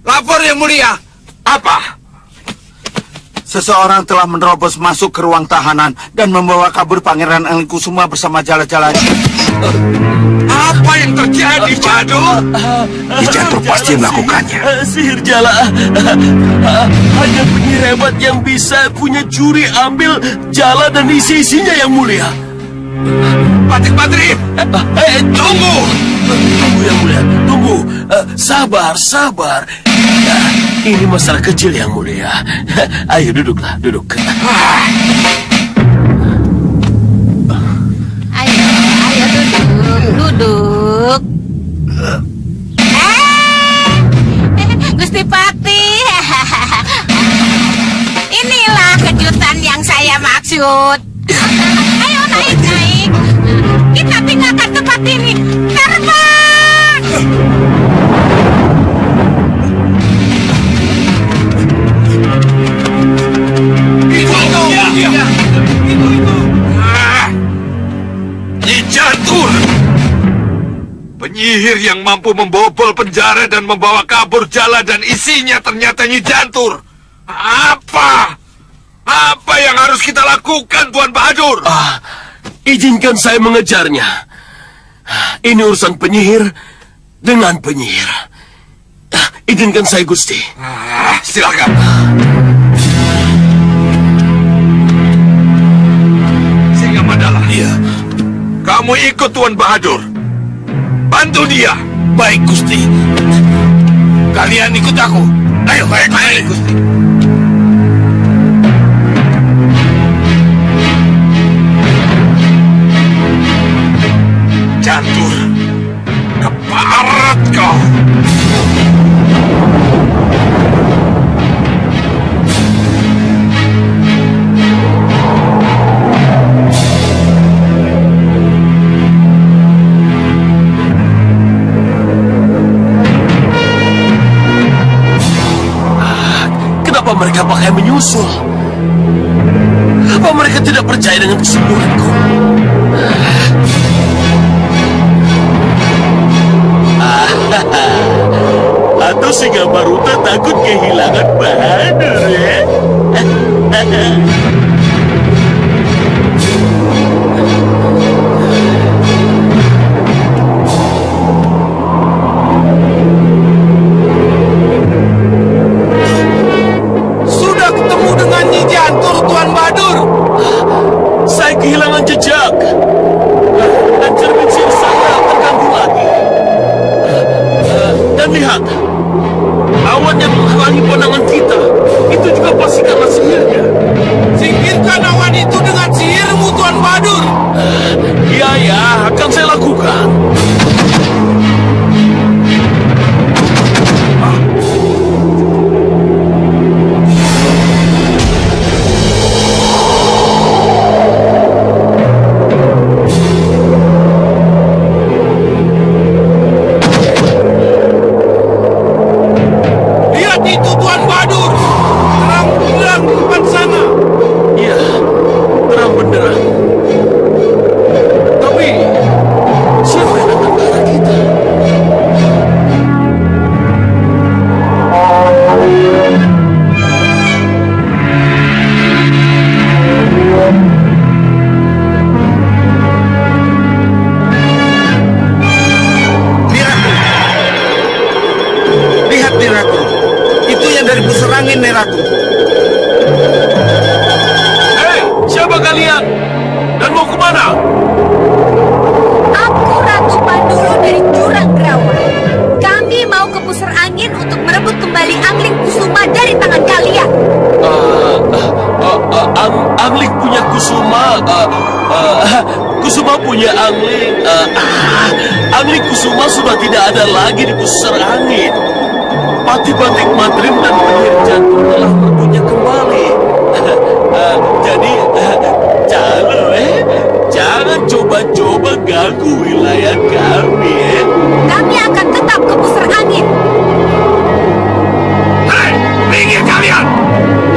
Lapor, Yang Mulia. Apa? Seseorang telah menerobos masuk ke ruang tahanan dan membawa kabur Pangeran Anglekusuma bersama jala-jalanya. Apa yang terjadi, Badur? Ki Jantur pasti melakukannya. Sihir jala. Hanya penyihir hebat yang bisa punya curi ambil jala dan isi-isinya, Yang Mulia. Patih Badri, tunggu. Tunggu, Yang Mulia. Tunggu. Sabar. Ini masalah kecil, Yang Mulia. Ayo duduklah, duduk. Ayo duduk. Gusti Patih. Inilah kejutan yang saya maksud. Ayo naik. Kita tinggalkan tempat ini. Terbang. Ki Jantur, penyihir yang mampu membobol penjara dan membawa kabur jala dan isinya ternyata Nyi Jantur. Apa yang harus kita lakukan, Tuan Bahadur? Izinkan saya mengejarnya. Ini urusan penyihir dengan penyihir. Izinkan saya, Gusti. Silakan. Singa Mandala. Iya. Kamu ikut Tuan Bahadur. Bantu dia. Baik, Gusti. Kalian ikut aku. Ayo, baik, Gusti. Jantur, keparat kau. Kenapa mereka pakai menyusul? Apa mereka tidak percaya dengan kesembuhanku? Atau Singa Maruta takut kehilangan Bahadur, ya? Sudah ketemu dengan Nyi Jantur, Tuan Badur. Saya kehilangan jejak. Dan cermin sihir saya terganggu lagi. Dan lihat, awan yang menghalangi pandangan kita, itu juga pasti karena sihirnya. Singkirkan awan itu dengan sihirmu, Tuan Badur. Ya, akan saya lakukan. Lihat itu, Tuan Badur. Terang-terang di depan sana. Iya, terang benderang. Tapi, siapa yang akan ke arah kita? Lihat, Niratu. Itu yang dari busur angin, Niratu. Hei, siapa kalian? Dan mau kemana? Aku Ratu Pandulu dari Jurang Gerawa. Kami mau ke pusar angin untuk merebut kembali Angling Kusuma dari tangan kalian. Angling punya Kusuma. Kusuma punya Angling. Angling Kusuma sudah tidak ada lagi di pusar angin. Pati Batik Madrim dan penyihir Jantur telah merebutnya kembali. Jadi, jangan coba-coba ganggu wilayah kami. Kami akan tetap ke pusar angin. Hei, minggir kalian.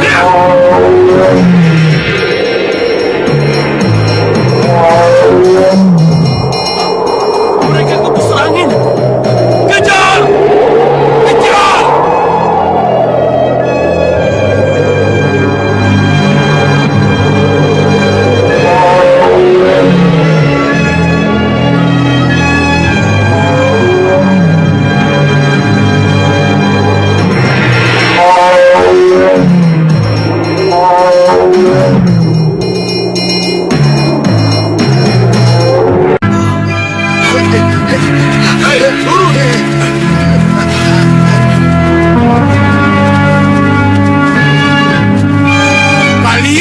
Lihat. Mereka ke pusar angin. Kejar! Kejar!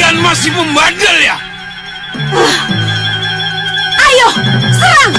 Kalian masih membandel ya? Ayo, serang!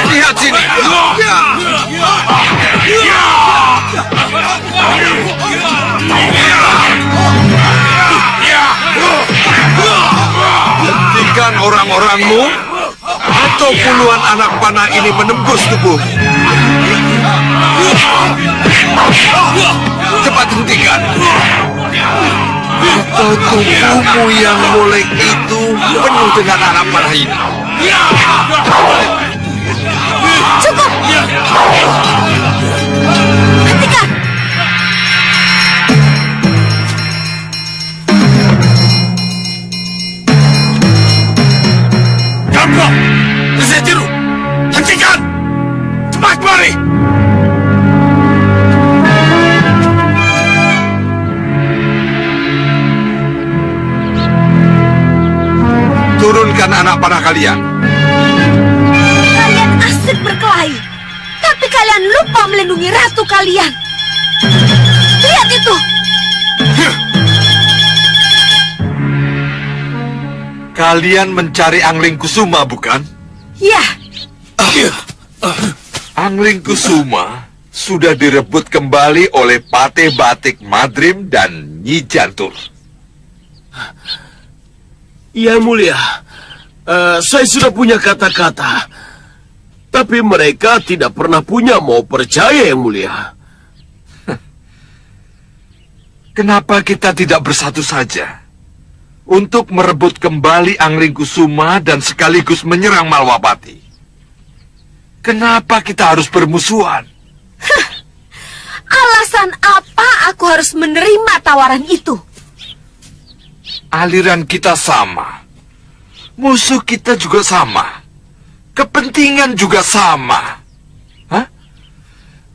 Lihat sini. Hentikan orang-orangmu, atau puluhan anak panah ini menembus tubuh. Cepat hentikan. Atau tubuhmu yang molek itu penuh dengan anak panah ini. Cukup! Hentikan! Kamu, Zetiru, hentikan! Cepat mari! Turunkan anak panah kalian. Kalian asik berkelahi, tapi kalian lupa melindungi ratu kalian. Lihat itu! Kalian mencari Angling Kusuma, bukan? Ya, Angling Kusuma sudah direbut kembali oleh Pate Batik Madrim dan Nyi Jantur. Yang mulia, saya sudah punya kata-kata. Tapi mereka tidak pernah punya mau percaya, Yang mulia. Kenapa kita tidak bersatu saja untuk merebut kembali Angling Kusuma dan sekaligus menyerang Malwapati? Kenapa kita harus bermusuhan? alasan apa aku harus menerima tawaran itu? Aliran kita sama. Musuh kita juga sama. Kepentingan juga sama. Hah?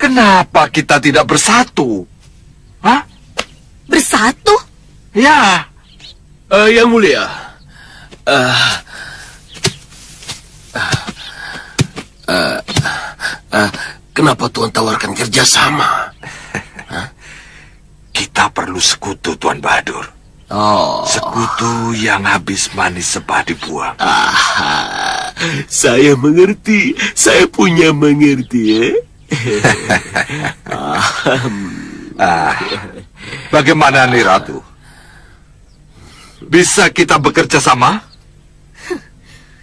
Kenapa kita tidak bersatu? Hah? Bersatu? Ya. Yang mulia, kenapa Tuan tawarkan kerjasama? Kita perlu sekutu, Tuan Bahadur. Oh, Sekutu yang habis manis sepah dibuang. saya mengerti. Saya punya mengerti, Bagaimana nih, Ratu? Bisa kita bekerja sama?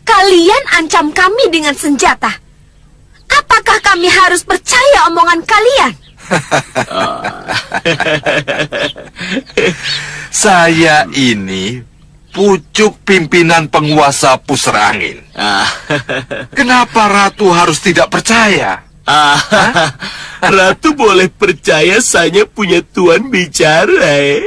Kalian ancam kami dengan senjata. Apakah kami harus percaya omongan kalian? Saya ini pucuk pimpinan penguasa pusar angin. Kenapa Ratu harus tidak percaya? Ratu boleh percaya saya punya tuan bicara,